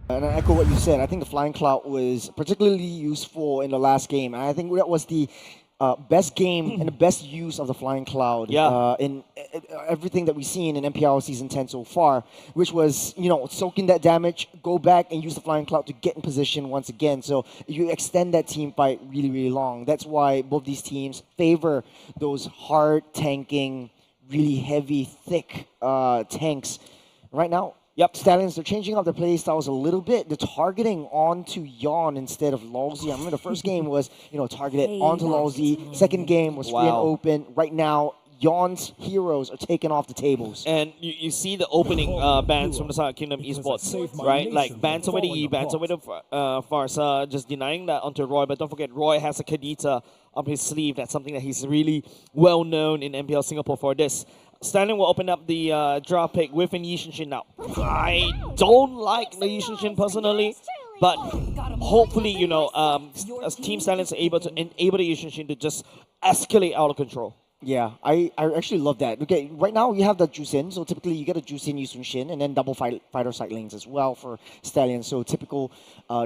And I echo what you said. I think the Flying Cloud was particularly useful in the last game. And I think that was the best game and the best use of the Flying Cloud Yeah. in everything that we've seen in MPL Season 10 so far, which was, soaking that damage, go back and use the Flying Cloud to get in position once again. So you extend that team fight really, really long. That's why both these teams favor those hard tanking, really heavy, thick tanks. Right now, Yep. Stallions, they're changing up their play styles a little bit. They're targeting onto Yawn instead of Lawsy. I remember the first game was, targeted onto Lawsy. Second game was free and Wow. open. Right now, Yawn's heroes are taken off the tables. And you see the opening bans from the side of Kingdom Esports, right? Like bans away the E, bans away the Farsa, just denying that onto Roy. But don't forget, Roy has a Kadita up his sleeve. That's something that he's really well known in MPL Singapore for this. Stallion will open up the draw pick with an Yishin now. I don't like the Yishin personally, but hopefully, Team Stallions are able to enable the Yishin to just escalate out of control. Yeah, I actually love that. Okay, right now you have the Juicin, so typically you get a Juicin, Yusun Shin, and then double fighter side lanes as well for Stallions. So typical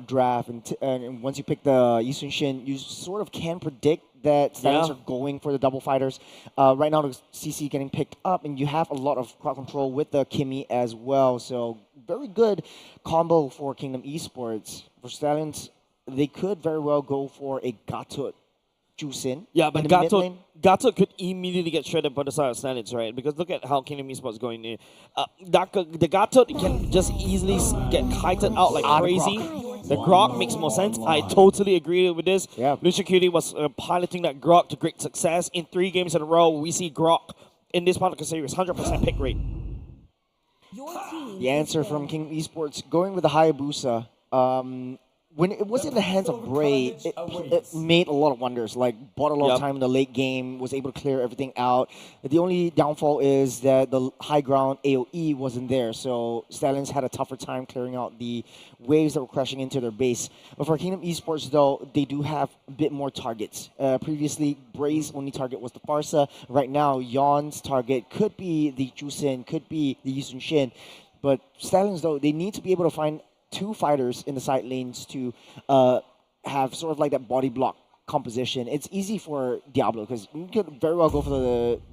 draft, and once you pick the Yusun Shin, you sort of can predict that Stallions Yeah. are going for the double fighters. Right now the CC getting picked up, and you have a lot of crowd control with the Kimmy as well. So very good combo for Kingdom Esports. For Stallions, they could very well go for a Gatut Juicin. Yeah, but in the mid lane. Gato could immediately get shredded by the side of Stallions, right? Because look at how Kingdom Esports going in. The Gato can just easily get kited out like crazy. The Grok makes more sense. I totally agree with this. Yeah. Lucian Cutie was piloting that Grok to great success. In 3 games in a row, we see Grok in this part of the series, 100% pick rate. The answer from King Esports going with the Hayabusa. When it was in the hands of Bray, it made a lot of wonders. Like, bought a lot of time in the late game, was able to clear everything out. The only downfall is that the high ground AoE wasn't there, so Stallions had a tougher time clearing out the waves that were crashing into their base. But for Kingdom Esports, though, they do have a bit more targets. Previously, Bray's only target was the Farsa. Right now, Yawn's target could be the Jusin, could be the Yusun Shin. But Stallions, though, they need to be able to find 2 fighters in the side lanes to have sort of like that body block composition. It's easy for Diablo because you could very well go for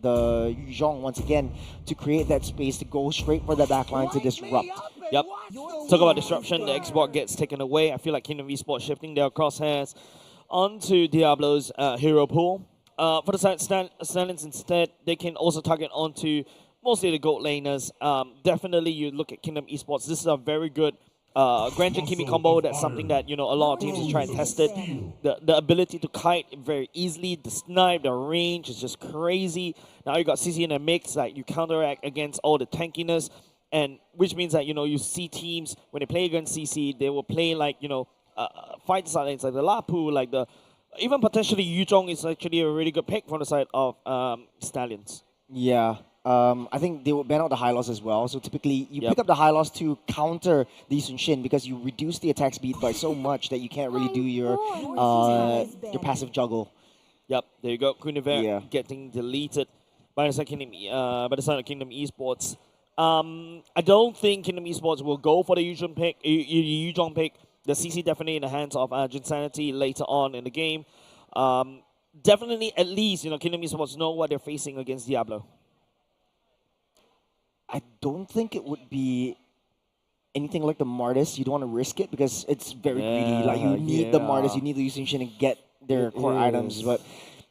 the Yuzhong once again to create that space to go straight for the backline to disrupt. Yep. Talk about disruption. The export gets taken away. I feel like Kingdom Esports shifting their crosshairs onto Diablo's hero pool. For the side Stallions instead, they can also target onto mostly the gold laners. Definitely, you look at Kingdom Esports. This is a very good Granjin Kimi combo. That's something that a lot of teams are trying to test it. The ability to kite very easily, the snipe, the range is just crazy. Now you got CC in the mix, like you counteract against all the tankiness, and which means that you see teams when they play against CC, they will play like fight side lanes like the Lapu, like the even potentially Yuzhong is actually a really good pick from the side of Stallions. Yeah. I think they will ban out the high loss as well. So typically, you pick up the high loss to counter the Sun Shin because you reduce the attack speed by so much that you can't really do your passive juggle. Yep, there you go. Kuniver getting deleted by the side of Kingdom Esports. I don't think Kingdom Esports will go for the Yuzhong pick. The CC definitely in the hands of Jinsanity later on in the game. Definitely, at least Kingdom Esports know what they're facing against Diablo. I don't think it would be anything like the Martis. You don't want to risk it because it's very greedy. Like you need the Martis, you need the Yusin Shin to get their core items, but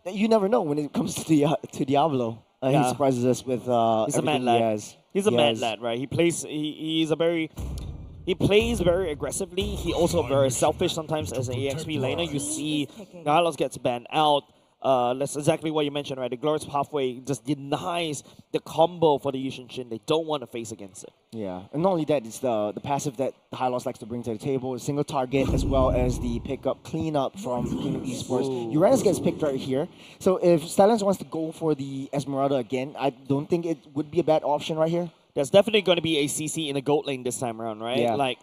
you never know when it comes to Diablo. He surprises us with he's a mad lad. He has. He's a mad lad, right? He plays. He plays very aggressively. He also very selfish sometimes as an EXP laner. You see, Carlos gets banned out. That's exactly what you mentioned, right? The Glorious Pathway just denies the combo for the Yushin Shin. They don't want to face against it. Yeah, and not only that, it's the passive that the High Loss likes to bring to the table, a single target, as well as the pickup cleanup from Kingdom Esports. Uranus gets picked right here. So if Stallions wants to go for the Esmeralda again, I don't think it would be a bad option right here. There's definitely going to be a CC in the gold lane this time around, right? Yeah. Like,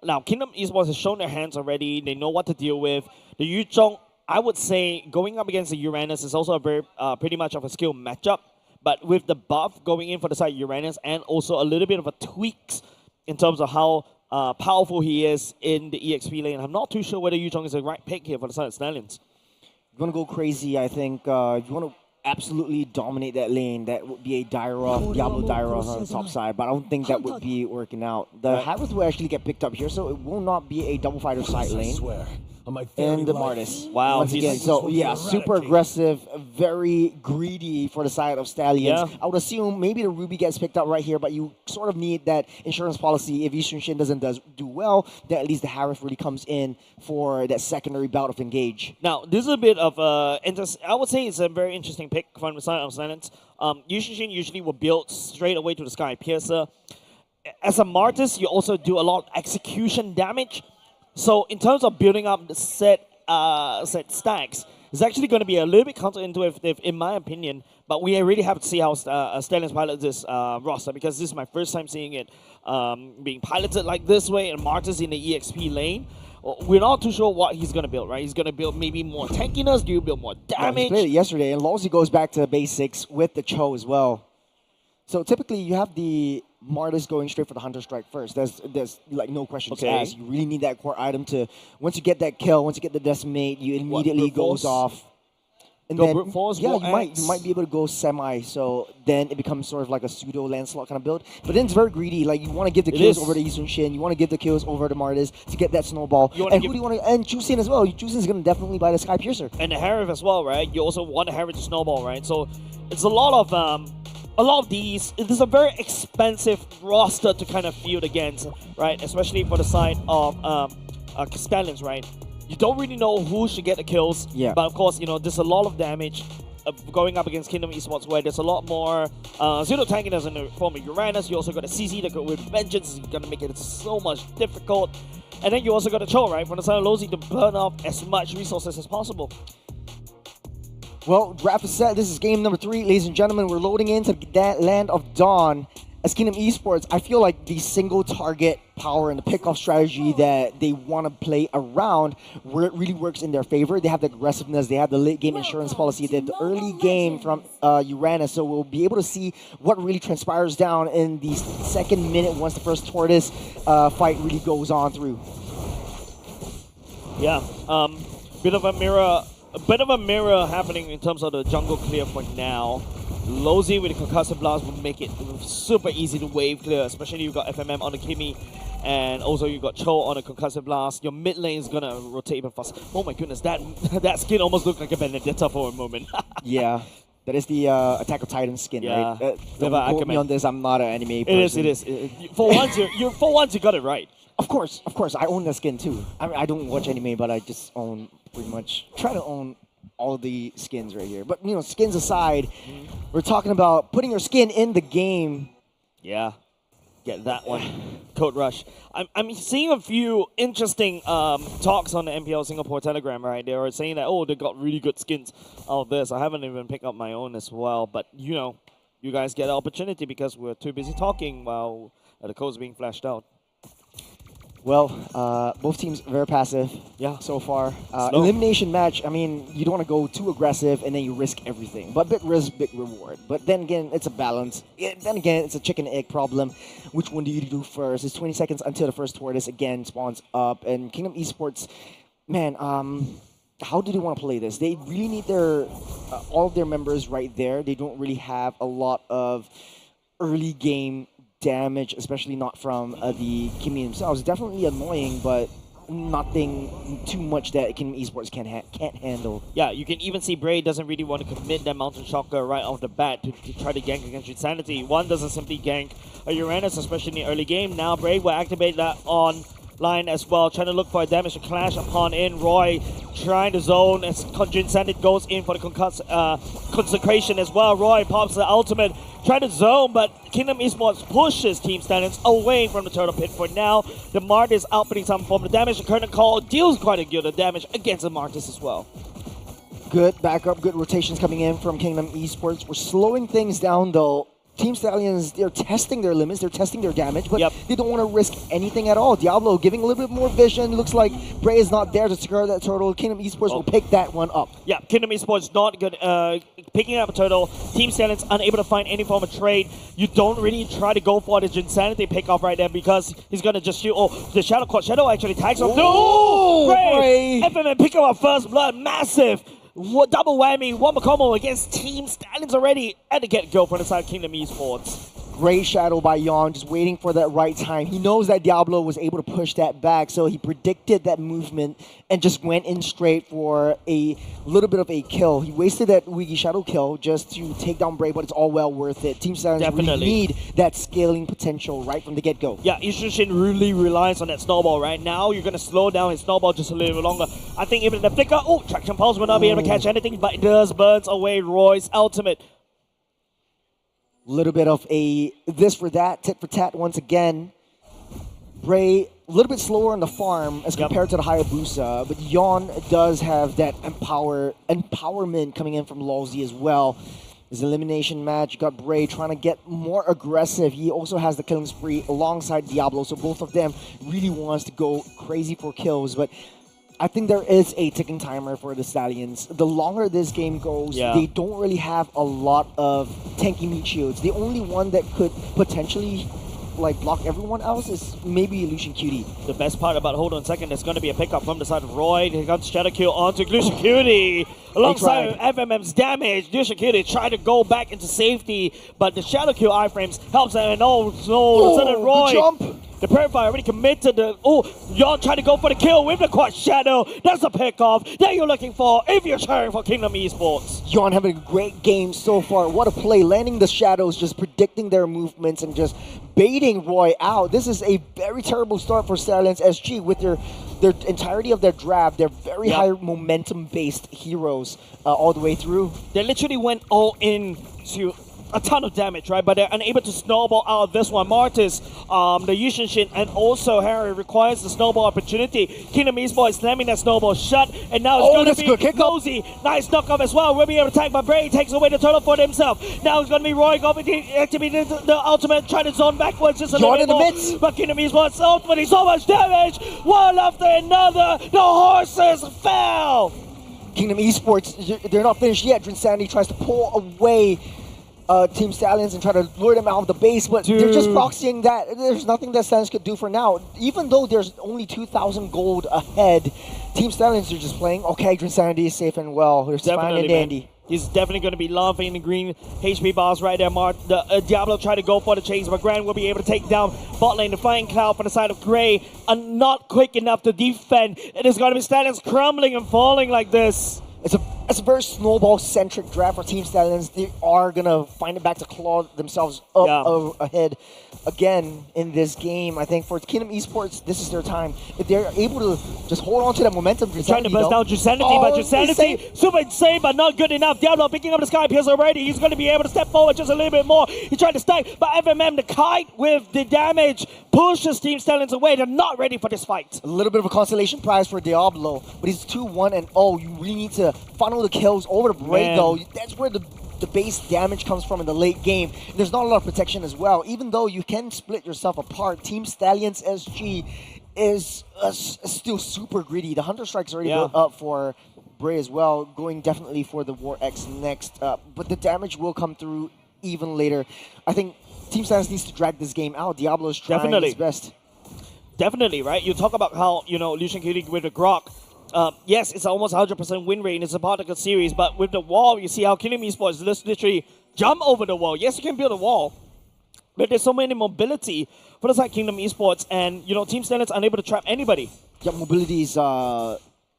now, Kingdom Esports has shown their hands already. They know what to deal with. The Yuzhong, I would say going up against the Uranus is also a very pretty much of a skill matchup. But with the buff going in for the side of Uranus and also a little bit of a tweaks in terms of how powerful he is in the EXP lane. I'm not too sure whether Yu Zhong is the right pick here for the side of Stallions. You want to go crazy, I think. You want to absolutely dominate that lane. That would be a Diablo on the top side, but I don't think that would be working out. The Harris will actually get picked up here, so it will not be a double fighter side lane. And the Martis. Wow. Once again, so yeah, super aggressive, very greedy for the side of Stallions. Yeah. I would assume maybe the Ruby gets picked up right here, but you sort of need that insurance policy. If Eastern Shin doesn't do well, then at least the Harith really comes in for that secondary bout of engage. Now, this is a bit of I would say it's a very interesting pick from the side of Stallions. Eastern Shin usually will build straight away to the Sky Piercer. As a Martis, you also do a lot of execution damage. So in terms of building up the set stacks, it's actually going to be a little bit counterintuitive in my opinion. But we really have to see how Stallions pilot this roster, because this is my first time seeing it being piloted like this way, and Martis in the EXP lane. We're not too sure what he's going to build, right? He's going to build maybe more tankiness. Do you build more damage? He played it yesterday, and Lawsy goes back to basics with the Cho as well. So typically you have the Martis going straight for the Hunter Strike first. There's like no questions asked. You really need that core item to, once you get that kill, once you get the decimate, you immediately goes off. And then, you might be able to go semi, so then it becomes sort of like a pseudo Lancelot kind of build. But then it's very greedy. Like, you want to give the kills over to Eastern Shin, you want to give the kills over to Martis to get that snowball. And who do you want to? And Chusin as well. Chusin is going to definitely buy the Sky Piercer. And the Harith as well, right? You also want the Harith to snowball, right? So it's a lot of these. It's a very expensive roster to kind of field against, right? Especially for the side of Stallions, right? You don't really know who should get the kills, but of course, you know, there's a lot of damage going up against Kingdom Esports, where there's a lot more zero tankiness in the form of Uranus. You also got a CZ that with Vengeance is going to make it so much difficult. And then you also got a Cho, right, from the side of Lozy to burn off as much resources as possible. Well, draft is set. This is game number 3, ladies and gentlemen. We're loading into that Land of Dawn. As Kingdom Esports, I feel like the single target power and the pickoff strategy that they want to play around really works in their favor. They have the aggressiveness, they have the late game insurance policy, they have the early game from Uranus, so we'll be able to see what really transpires down in the second minute once the first Tortoise fight really goes on through. Yeah, bit of a mirror happening in terms of the jungle clear for now. Lozy with the Concussive Blast will make it super easy to wave clear, especially you've got FMM on the Kimi, and also you've got Cho on the Concussive Blast. Your mid lane is going to rotate even fast. Oh my goodness, that skin almost looked like a Benedetta for a moment. Yeah, that is the Attack of Titan skin, right? Don't quote me on this, I'm not an anime person. It is. For once, you got it right. Of course, I own that skin too. I mean, I don't watch anime, but I just own pretty much, try to own all the skins right here. But, you know, skins aside, we're talking about putting your skin in the game. Yeah, get that one. Code Rush. I'm seeing a few interesting talks on the MPL Singapore Telegram, right? They are saying that, oh, they got really good skins out of this. I haven't even picked up my own as well. But, you know, you guys get the opportunity because we're too busy talking while the code's being flashed out. Well, both teams very passive so far. Elimination match, I mean, you don't want to go too aggressive and then you risk everything. But big risk, big reward. But then again, it's a balance. Then again, it's a chicken and egg problem. Which one do you do first? It's 20 seconds until the first Tortoise again spawns up. And Kingdom Esports, man, how do they want to play this? They really need their all of their members right there. They don't really have a lot of early game damage, especially not from the Kimi themselves. Definitely annoying, but nothing too much that Kingdom Esports can't handle. Yeah, you can even see Bray doesn't really want to commit that Mountain Shocker right off the bat to try to gank against Insanity. One doesn't simply gank a Uranus, especially in the early game. Now Bray will activate that on line as well, trying to look for a damage to clash upon in. Roy trying to zone as Conjure Sandit goes in for the consecration as well. Roy pops the ultimate, trying to zone, but Kingdom Esports pushes Team Stallions away from the turtle pit for now. The Martis is outputting some form of damage. The Curtain Call deals quite a good damage against the Martis as well. Good backup, good rotations coming in from Kingdom Esports. We're slowing things down though Team Stallions, they're testing their limits, they're testing their damage, but Yep. they don't want to risk anything at all. Diablo giving a little bit more vision. Looks like Bray is not there to secure that turtle. Kingdom Esports will pick that one up. Yeah, Kingdom Esports not good. Picking up a turtle. Team Stallions unable to find any form of trade. You don't really try to go for the Insanity pick off right there because he's gonna just shoot. Oh, the Shadow Quad. Shadow actually tags him. No! Bray! FMM pick up first blood. Massive. Double whammy. One combo against Team Stallions already at the get-go from the side of Kingdom Esports. Great shadow by Yon, just waiting for that right time. He knows that Diablo was able to push that back, so he predicted that movement and just went in straight for a little bit of a kill. He wasted that Wiggy Shadow kill just to take down Bray, but it's all well worth it. Team Stallions really need that scaling potential right from the get-go. Yeah, Ishushin really relies on that snowball right now. You're going to slow down his snowball just a little bit longer. I think even the flicker, Traction Pulse will not be able to catch anything, but it does burns away Roy's ultimate. Little bit of a this for that, tit for tat once again. Bray, a little bit slower on the farm as compared to the Hayabusa, but Yon does have that empowerment coming in from Lolzy as well. His elimination match, you got Bray trying to get more aggressive. He also has the killing spree alongside Diablo, so both of them really wants to go crazy for kills, but I think there is a ticking timer for the Stallions. The longer this game goes, they don't really have a lot of tanky meat shields. The only one that could potentially block everyone else is maybe Lucian Cutie. The best part about hold on a second, there's going to be a pickup from the side of Roy. Here comes Shadow Kill onto Lucian Cutie. Alongside FMM's damage, Lucian Cutie tried to go back into safety, but the Shadow Kill iframes helps him, and the sudden Roy. Jump. The Purifier already committed the... Yon trying to go for the kill with the quad Shadow. That's a pick-off that you're looking for if you're cheering for Kingdom Esports. Yon having a great game so far. What a play. Landing the Shadows, just predicting their movements and just baiting Roy out. This is a very terrible start for Stallions SG with their entirety of their draft. They're very high momentum-based heroes all the way through. They literally went all in to a ton of damage, right? But they're unable to snowball out of this one. Martis, the Yushin Shin, and also Harry requires the snowball opportunity. Kingdom Esports slamming that snowball shut, and now it's going to be Nosy. Nice knockoff as well. Will be able to attack, but Bray takes away the turtle for himself. Now it's going to be Roy going to activate the ultimate, trying to zone backwards just a little bit more. Midst. But Kingdom Esports ultimately so much damage. One after another. The horses fell. Kingdom Esports, they're not finished yet. Drinsanity tries to pull away Team Stallions and try to lure them out of the base, but they're just proxying that. There's nothing that Stallions could do for now. Even though there's only 2,000 gold ahead, Team Stallions are just playing, okay, Drinsanity is safe and well. They're fine and dandy. Man. He's definitely going to be laughing in the green HP bars right there, Mark. Diablo tried to go for the chase, but Grand will be able to take down bot lane. The Flying Cloud from the side of Grey are not quick enough to defend. It is going to be Stallions crumbling and falling like this. It's a very snowball-centric draft for Team Stallions. They are going to find it back to claw themselves up ahead again in this game. I think for Kingdom Esports, this is their time. If they're able to just hold on to that momentum, trying to burst down Drinsanity, but Drinsanity, super insane, but not good enough. Diablo picking up the Sky Pierce already. He's going to be able to step forward just a little bit more. He tried to stack, but FMM, the kite with the damage, pushes Team Stallions away. They're not ready for this fight. A little bit of a consolation prize for Diablo, but he's 2-1-0. You really need to funnel the kills over to Bray, though. That's where the base damage comes from in the late game. There's not a lot of protection as well. Even though you can split yourself apart, Team Stallions SG is still super greedy. The Hunter Strike's already built up for Bray as well, going definitely for the War X next. But the damage will come through even later. I think Team Stallions needs to drag this game out. Diablo's trying his best. Definitely, right? You talk about how, Lucian Cutie with the Grok. Yes, it's almost 100% win rate in this particular series, but with the wall, you see how Kingdom Esports just literally jump over the wall. Yes, you can build a wall, but there's so many mobility for the side Kingdom Esports, and Team Stallions unable to trap anybody. Yeah, mobility is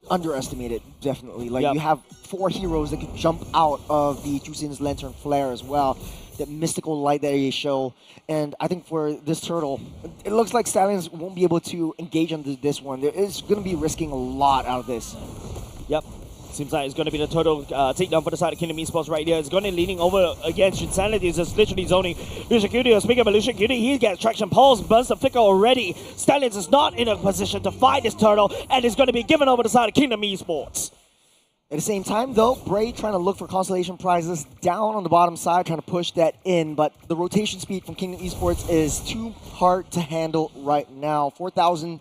underestimated, definitely. You have 4 heroes that can jump out of the Jusin's Lantern Flare as well. That mystical light that they show. And I think for this turtle, it looks like Stallions won't be able to engage on this one. There is going to be risking a lot out of this. Yep. Seems like it's going to be the total takedown for the side of Kingdom Esports right here. It's going to be leaning over against Insanity. It's just literally zoning Lucian Cutie. Speaking of Lucian Cutie, he gets Traction Pulse, burns the flicker already. Stallions is not in a position to fight this turtle, and is going to be given over to the side of Kingdom Esports. At the same time, though, Bray trying to look for consolation prizes down on the bottom side, trying to push that in, but the rotation speed from Kingdom Esports is too hard to handle right now. 4,000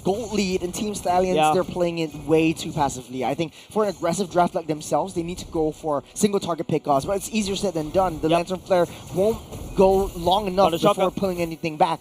gold lead in Team Stallions, they're playing it way too passively. I think for an aggressive draft like themselves, they need to go for single target pickoffs, but it's easier said than done. The Lantern Flare won't go long enough before pulling anything back.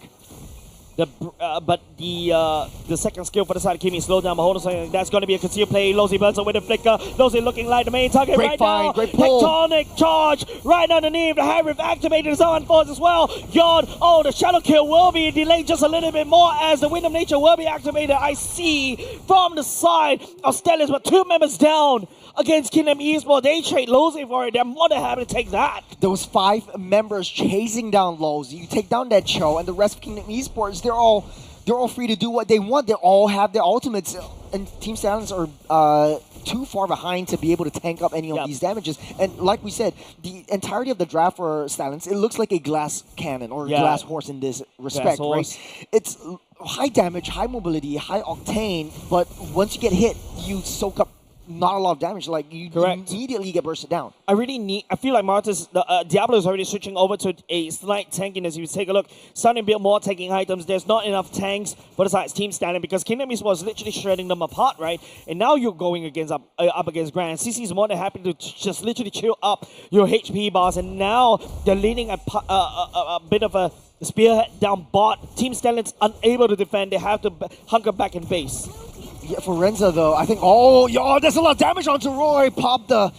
But the second skill for the side of Kimi slowed down, but hold on a second. That's going to be a concealed play. Lozy burns away the flicker. Lozy looking like the main target right now. Great pull. Tectonic charge right underneath. The high rift activated his own force as well. Yawn. Oh, the shadow kill will be delayed just a little bit more as the Wind of Nature will be activated. I see from the side of Stallions, but 2 members down against Kingdom Esports. They trade Lozy for it. They're more than happy to take that. Those 5 members chasing down Lozy. You take down that Cho, and the rest of Kingdom Esports, they're all free to do what they want. They all have their ultimates, and Team Stallions are too far behind to be able to tank up any of these damages. And like we said, the entirety of the draft for Stallions, it looks like a glass cannon or glass horse in this respect, right? It's high damage, high mobility, high octane, but once you get hit, you soak up not a lot of damage. Like you immediately get bursted down. I feel like Martis, Diablo is already switching over to a slight tankiness. If you take a look, starting to build more tanking items. There's not enough tanks for the side's Team Stallion because Kingdom Esports literally shredding them apart, right? And now you're going against up against Grand. CC's more than happy to just literally chill up your HP bars, and now they're leading a bit of a spearhead down bot. Team Stallion's unable to defend. They have to hunker back in base. Yeah, for Renza though, I think, there's a lot of damage onto Roy. Popped the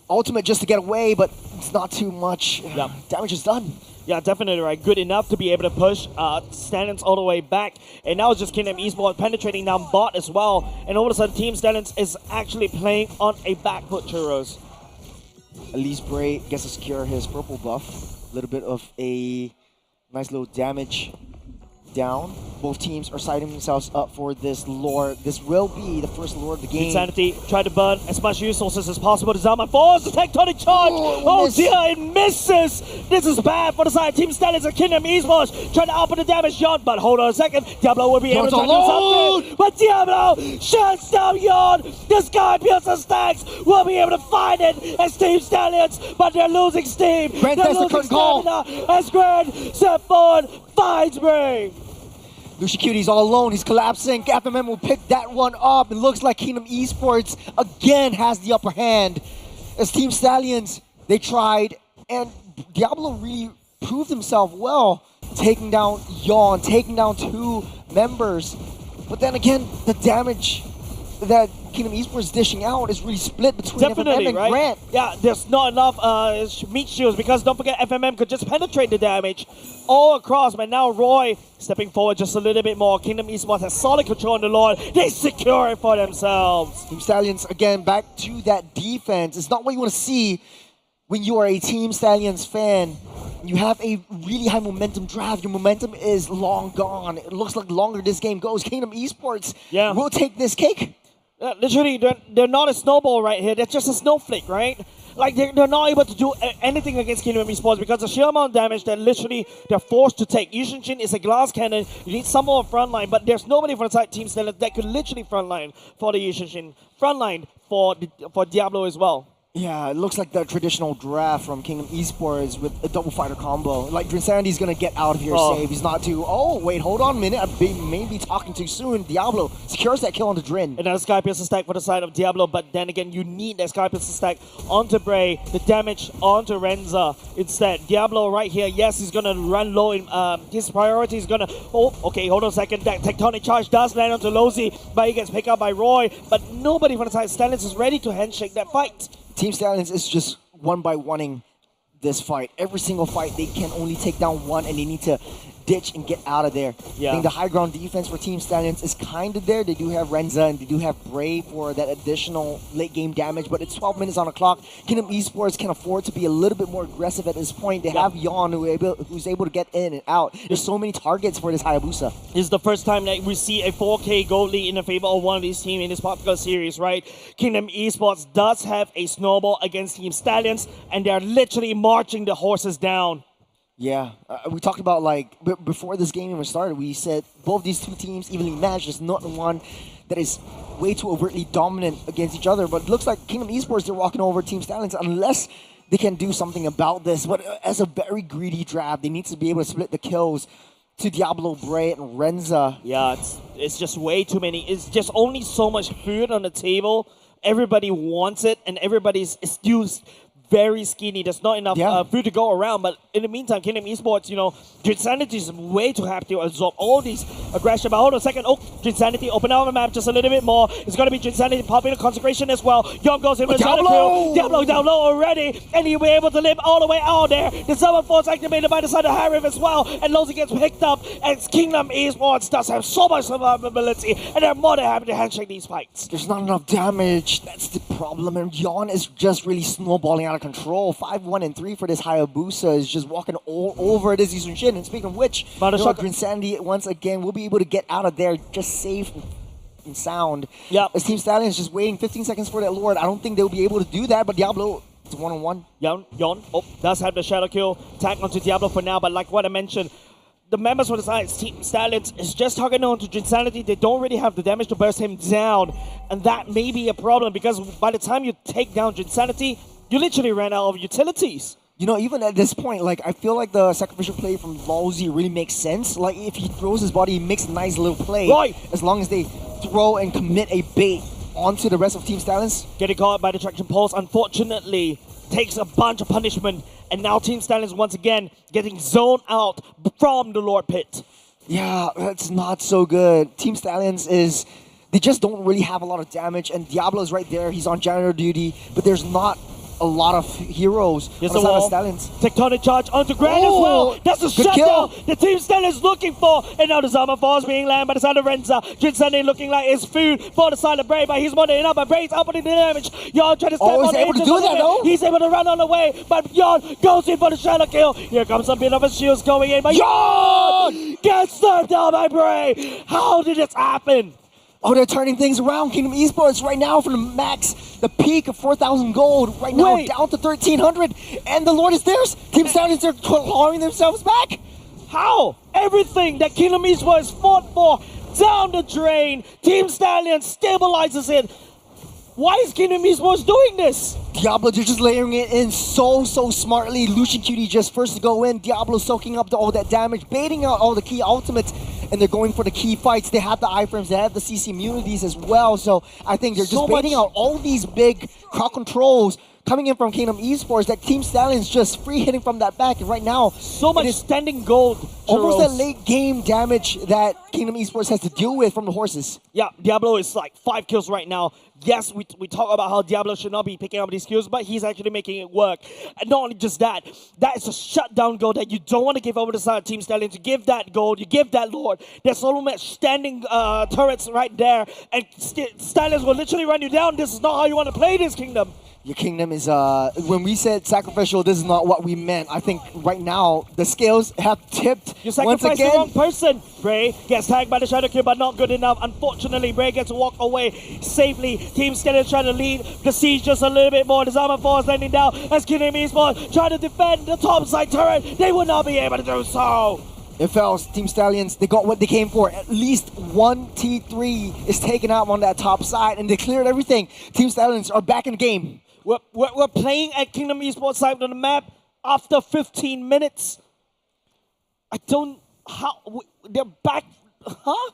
ultimate just to get away, but it's not too much. Damage is done. Yeah, definitely right. Good enough to be able to push Stallions all the way back. And now it's just Kingdom Esports penetrating down bot as well. And all of a sudden, Team Stallions is actually playing on a back foot, Churros. At least Bray gets to secure his purple buff. A little bit of a nice little damage down. Both teams are siding themselves up for this lore. This will be the first lore of the game. Insanity try to burn as much resources as possible to Zaman force the tectonic charge. Oh dear, it misses. This is bad for the side. Team Stallions and Kingdom Esports trying to output the damage. Yawn, but hold on a second. Diablo will be able to do something. But Diablo shuts down Yawn. This guy Pearson Stacks will be able to find it as Team Stallions, but they're losing steam. They're losing stamina as Grand step forward finds Bray. Lucy Cutie's all alone. He's collapsing. FMM will pick that one up. It looks like Kingdom Esports again has the upper hand. As Team Stallions, they tried, and Diablo really proved himself well, taking down Yawn, taking down 2 members. But then again, the damage that Kingdom Esports dishing out is really split between FMM and Grant. Yeah, there's not enough meat shields because don't forget FMM could just penetrate the damage all across, but now Roy stepping forward just a little bit more. Kingdom Esports has solid control on the Lord. They secure it for themselves. Team Stallions, again, back to that defense. It's not what you want to see when you are a Team Stallions fan. You have a really high momentum draft. Your momentum is long gone. It looks like the longer this game goes, Kingdom Esports will take this cake. Literally, they're not a snowball right here. They're just a snowflake, right? Like, they're not able to do anything against Kingdom Esports because the sheer amount of damage that literally they're forced to take. Yushin is a glass cannon. You need some more frontline, but there's nobody from the side Team Stallions that could literally frontline for the Yushin. Frontline for Diablo as well. Yeah, it looks like the traditional draft from Kingdom Esports with a double fighter combo. Like, Drinsanity's gonna get out of here safe. He's not too... Oh, wait, hold on a minute. I may be talking too soon. Diablo secures that kill on the Drin. Another Sky Piercer stack for the side of Diablo, but then again, you need that Sky Piercer stack onto Bray, the damage onto Renza instead. Diablo right here, yes, he's gonna run low. His priority is gonna... Oh, okay, hold on a second. That Tectonic Charge does land onto Lozy, but he gets picked up by Roy. But nobody from the side Stallions is ready to handshake that fight. Team Stallions is just one by oneing this fight. Every single fight, they can only take down one, and they need to ditch and get out of there. I think the high ground defense for Team Stallions is kind of there. They do have Renza and they do have Bray for that additional late game damage, but it's 12 minutes on the clock. Kingdom Esports can afford to be a little bit more aggressive at this point. They have Yawn who's able to get in and out. There's so many targets for this Hayabusa. This is the first time that we see a 4K gold lead in the favor of one of these teams in this particular series, right? Kingdom Esports does have a snowball against Team Stallions, and they're literally marching the horses down. Yeah, we talked about before this game even started. We said both these two teams evenly matched. There's not one that is way too overtly dominant against each other. But it looks like Kingdom Esports, they're walking over Team Stallions unless they can do something about this. But as a very greedy draft, they need to be able to split the kills to Diablo, Bray, and Renza. Yeah, it's just way too many. It's just only so much food on the table. Everybody wants it, and everybody's still very skinny. There's not enough food to go around. But in the meantime, Kingdom Esports, Drinsanity is way too happy to absorb all these aggression. But hold on a second. Oh, Drinsanity, open out the map just a little bit more. It's going to be Drinsanity popping the consecration as well. Yon goes in with Diablo! Diablo down low already, and he'll be able to live all the way out there. The Summer Force activated by the side of Harif as well, and Lozy gets picked up. And Kingdom Esports does have so much survivability, and they're more than happy to handshake these fights. There's not enough damage. That's the problem. And Yon is just really snowballing out of control. 5-1 and 3 for this Hayabusa is just walking all over this Yuzun Shin. And speaking of which, Drinsanity once again will be able to get out of there just safe and sound. Yeah. As Team Stallions just waiting 15 seconds for that Lord. I don't think they'll be able to do that, but Diablo, it's one-on-one. Yon, does have the shadow kill. Tag onto Diablo for now, but like what I mentioned, the members for the Team Stallions is just targeting onto Drinsanity. They don't really have the damage to burst him down, and that may be a problem because by the time you take down Drinsanity, you literally ran out of utilities. Even at this point, I feel like the sacrificial play from Lozy really makes sense. If he throws his body, he makes a nice little play. Right. As long as they throw and commit a bait onto the rest of Team Stallions. Getting caught by the traction pulse, unfortunately, takes a bunch of punishment. And now Team Stallions once again getting zoned out from the Lord Pit. Yeah, that's not so good. Team Stallions they just don't really have a lot of damage. And Diablo's right there. He's on janitor duty. But there's not a lot of heroes on the side of Stallions. Tectonic charge onto Grand as well. That's a shutdown the Team Stallions looking for. And now the Summer Force being landed by the side of Renza. Drinsanity looking like it's food for the side of Bray, but he's modding up, but Bray's outputting the damage. Yon trying to step on he's able to do that though. He's able to run on the way, but Yon goes in for the shadow kill. Here comes a bit of a shields going in, but Yon gets slapped down by Bray. How did this happen? Oh, they're turning things around. Kingdom Esports right now from the max, the peak of 4,000 gold, right now down to 1,300, and the Lord is theirs. Team Stallions are clawing themselves back. How? Everything that Kingdom Esports fought for down the drain. Team Stallions stabilizes it. Why is Kingdom Esports doing this? Diablo, they're just layering it in so smartly. Lucian Cutie just first to go in. Diablo soaking up all that damage, baiting out all the key ultimates, and they're going for the key fights. They have the iframes, they have the CC immunities as well. So I think they're just baiting out all these big crowd controls coming in from Kingdom Esports. That Team Stallions just free hitting from that back. And right now, so much standing gold. Almost that late game damage that Kingdom Esports has to deal with from the horses. Yeah, Diablo is like 5 kills right now. Yes, we talk about how Diablo should not be picking up these kills, but he's actually making it work. And not only just that, that is a shutdown goal that you don't want to give over to the side of Team Stallions. You give that gold, you give that Lord. There's so much standing turrets right there, and Stallions will literally run you down. This is not how you want to play this Kingdom. Your Kingdom is, when we said sacrificial, this is not what we meant. I think right now, the scales have tipped you sacrificed once again. The wrong person. Bray gets tagged by the Shadow Kill, but not good enough. Unfortunately, Bray gets to walk away safely. Team Stallions trying to lead the siege just a little bit more. The Summer Force landing down as Kingdom Esports trying to defend the top side turret. They will not be able to do so. It fails. Team Stallions, they got what they came for. At least one T3 is taken out on that top side, and they cleared everything. Team Stallions are back in the game. We're playing at Kingdom Esports side on the map after 15 minutes. They're back, huh?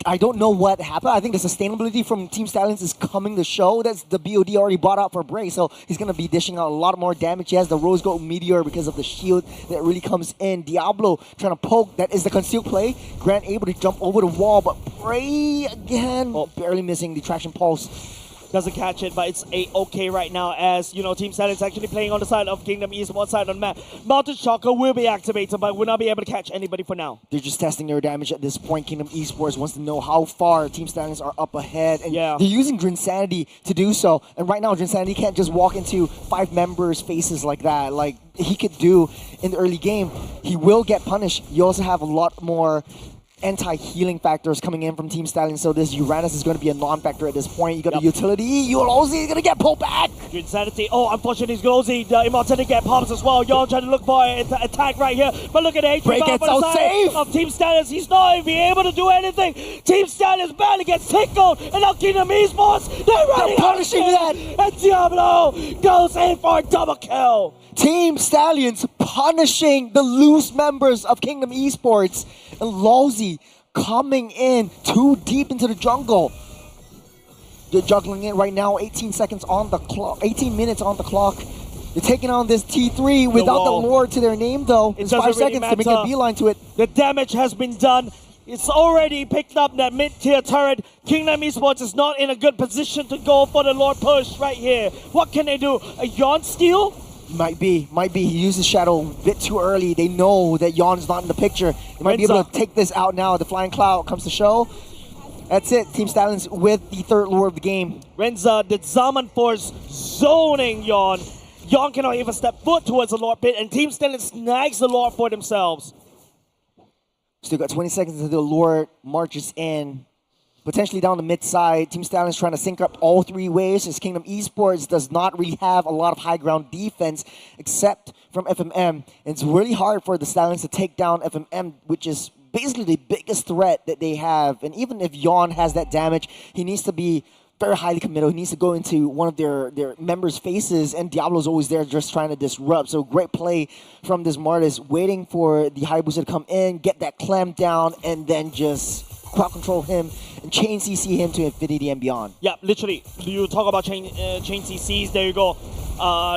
I don't know what happened. I think the sustainability from Team Stallions is coming to show. That's the BOD already bought out for Bray, so he's going to be dishing out a lot more damage. He has the Rose Gold Meteor because of the shield that really comes in. Diablo trying to poke. That is the concealed play. Grant able to jump over the wall, but Bray again barely missing the traction pulse. Doesn't catch it, but it's okay right now as, Team Stallions actually playing on the side of Kingdom Esports side on the map. Mountain Shocker will be activated, but will not be able to catch anybody for now. They're just testing their damage at this point. Kingdom Esports wants to know how far Team Stallions are up ahead, and they're using Drinsanity to do so. And right now, Drinsanity can't just walk into 5 members' faces like that, like he could do in the early game. He will get punished. You also have a lot more anti-healing factors coming in from Team Stallions, so this Uranus is going to be a non-factor at this point. You got the utility, Yolozi is going to get pulled back! Insanity. Oh, unfortunately, Glowzy, the Immortality get pops as well. Yon trying to look for an attack right here, but look at the HP Break gets out safe! of Team Stallions. He's not even able to do anything. Team Stallions barely gets tickled, and now Kingdom Esports, they're punishing that! And Diablo goes in for a double kill. Team Stallions punishing the loose members of Kingdom Esports, and Lawsy coming in too deep into the jungle. They're juggling it right now, 18 seconds on the clock, 18 minutes on the clock. They're taking on this T3 without the Lord to their name though. It's 5 seconds to make a beeline to it. The damage has been done. It's already picked up that mid-tier turret. Kingdom Esports is not in a good position to go for the Lord push right here. What can they do? A Yawn steal? Might be. He uses Shadow a bit too early. They know that Yawn's not in the picture. They might be able to take this out now. The Flying Cloud comes to show. That's it. Team Stallions with the third lure of the game. Renza, the Zaman Force zoning Yawn. Yawn cannot even step foot towards the Lord pit, and Team Stallions snags the Lord for themselves. Still got 20 seconds until the Lord marches in. Potentially down the mid side. Team Stallions trying to sync up all three waves as Kingdom Esports does not really have a lot of high ground defense except from FMM. It's really hard for the Stallions to take down FMM, which is basically the biggest threat that they have. And even if Yawn has that damage, he needs to be very highly committed. He needs to go into one of their members' faces, and Diablo's always there just trying to disrupt. So great play from this Martis, waiting for the Hayabusa to come in, get that clamp down, and then just crowd control him and chain CC him to infinity and beyond. Yeah, literally. You talk about chain CCs, there you go.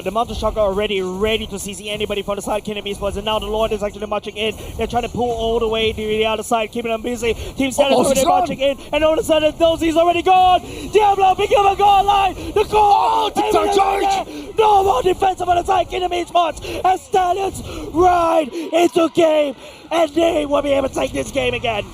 The Mountain Shocker already ready to CC anybody from the side of Kingdom Esports, and now the Lord is actually marching in. They're trying to pull all the way to the other side, keeping them busy. Team Stallions already marching in, and all of a sudden, Dozy's already gone. Diablo picking up a goal line. The goal! Charge! No more defensive on the side, Kingdom Esports, and Stallions ride into game, and they will be able to take this game again.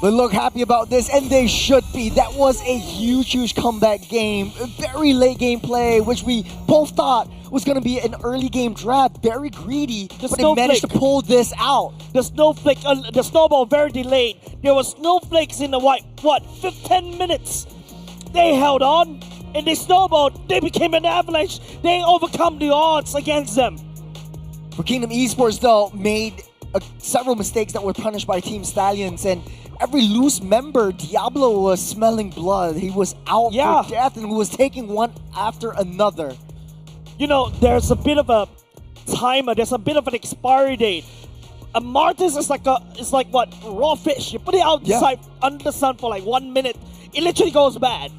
They look happy about this, and they should be. That was a huge comeback game. A very late game play, which we both thought was going to be an early game draft. Very greedy, but they managed to pull this out. The snowflake, the snowball very delayed. There were snowflakes in the 10 minutes. They held on, and they snowballed. They became an avalanche. They overcome the odds against them. For Kingdom Esports, though, made several mistakes that were punished by Team Stallions, and every loose member, Diablo was smelling blood. He was out for death and was taking one after another. You know, there's a bit of a timer. There's a bit of an expiry date. A Martis is like what, raw fish. You put it outside under the sun for like 1 minute, it literally goes bad,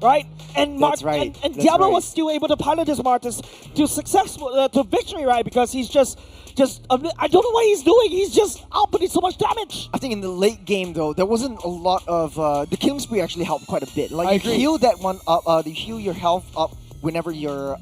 right? And Diablo was still able to pilot this Martis to victory, right? Because he's just I don't know what he's doing. He's just outputting so much damage. I think in the late game, though, there wasn't a lot of... the killing spree actually helped quite a bit. Like, you heal that one up, you heal your health up whenever your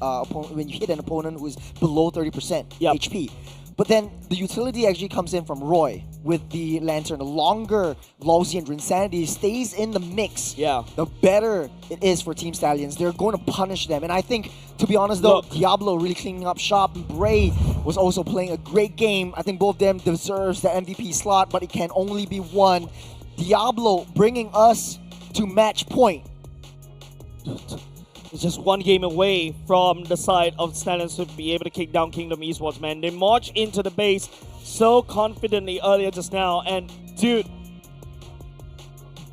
when you hit an opponent who is below 30% HP. But then the utility actually comes in from Roy with the Lantern. The longer Lawsy and Drinsanity stays in the mix, the better it is for Team Stallions. They're going to punish them. And I think, to be honest though, Diablo really cleaning up shop. And Bray was also playing a great game. I think both of them deserves the MVP slot, but it can only be one. Diablo bringing us to match point. It's just one game away from the side of Stallions to be able to kick down Kingdom Esports, man. They march into the base so confidently earlier just now. And, dude,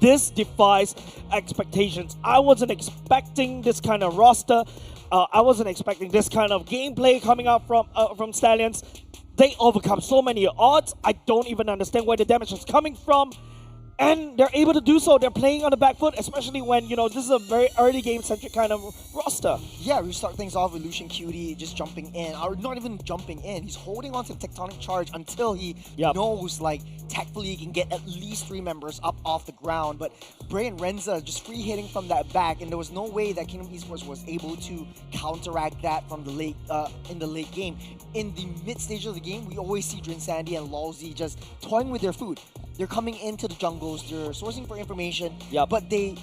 this defies expectations. I wasn't expecting this kind of roster. I wasn't expecting this kind of gameplay coming out from Stallions. They overcome so many odds. I don't even understand where the damage is coming from. And they're able to do so. They're playing on the back foot, especially when, you know, this is a very early game-centric kind of roster. Yeah, we start things off with Lucian Cutie just jumping in, or not even jumping in. He's holding on to the Tectonic Charge until he knows, like, tactfully he can get at least 3 members up off the ground. But Bray and Renza just free hitting from that back, and there was no way that Kingdom Esports was able to counteract that from the late in the late game. In the mid stage of the game, we always see Drinsandy and Lawsy just toying with their food. They're coming into the jungles, they're sourcing for information, but they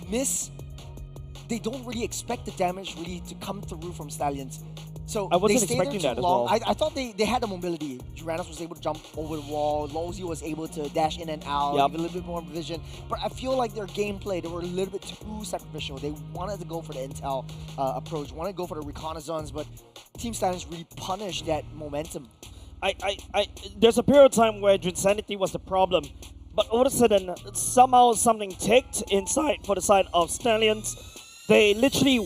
don't really expect the damage really to come through from Stallions. So I wasn't they stayed expecting there that too as long. well. I thought they had the mobility. Juranos was able to jump over the wall. Lowsy was able to dash in and out, Yep. give a little bit more vision. But I feel like their gameplay, they were a little bit too sacrificial. They wanted to go for the intel approach, wanted to go for the reconnaissance, but Team Stallions really punished that momentum. There's a period of time where Drinsanity was the problem, but all of a sudden, somehow something ticked inside for the side of Stallions. They literally,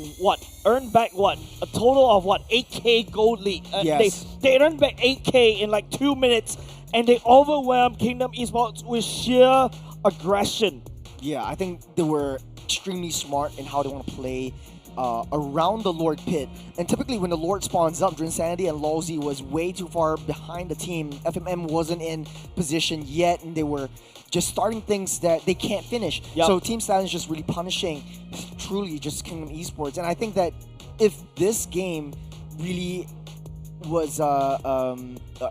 earned back a total of 8K gold league. Yes. They earned back 8K in like 2 minutes, and they overwhelmed Kingdom Esports with sheer aggression. Yeah, I think they were extremely smart in how they want to play around the Lord pit. And typically when the Lord spawns up, Drinsanity and Lawsy was way too far behind the team. FMM wasn't in position yet, and they were just starting things that they can't finish. Yep. So Team Stallions just really punishing truly just Kingdom Esports. And I think that if this game really was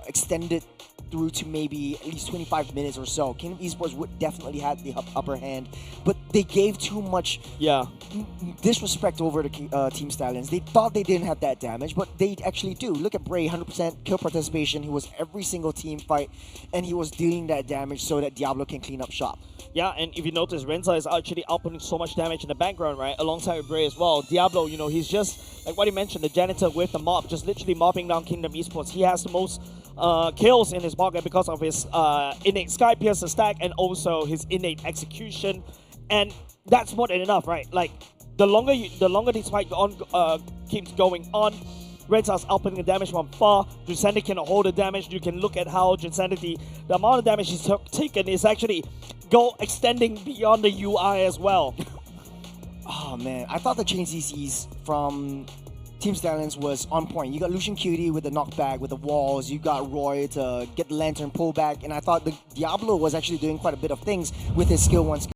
extended through to maybe at least 25 minutes or so, Kingdom Esports would definitely have the upper hand. But they gave too much disrespect over to Team Stallions. They thought they didn't have that damage, but they actually do. Look at Bray, 100% kill participation. He was every single team fight, and he was dealing that damage so that Diablo can clean up shop. Yeah, and if you notice, Renza is actually outputting so much damage in the background, right? Alongside with Bray as well. Diablo, he's just, like what you mentioned, the janitor with the mop, just literally mopping down Kingdom Esports. He has the most kills in his pocket because of his innate Sky Piercer stack and also his innate execution. And that's more than enough, right? Like, the longer this fight keeps going on, Renza's outputting the damage from far. Drinsanity cannot hold the damage. You can look at how Drinsanity, the amount of damage he's taken is actually extending beyond the UI as well. Oh man, I thought the chain CCs from Team Stallions was on point. You got Lucian Cutie with the knockback, with the walls. You got Roy to get the lantern pullback. And I thought the Diablo was actually doing quite a bit of things with his skill 1,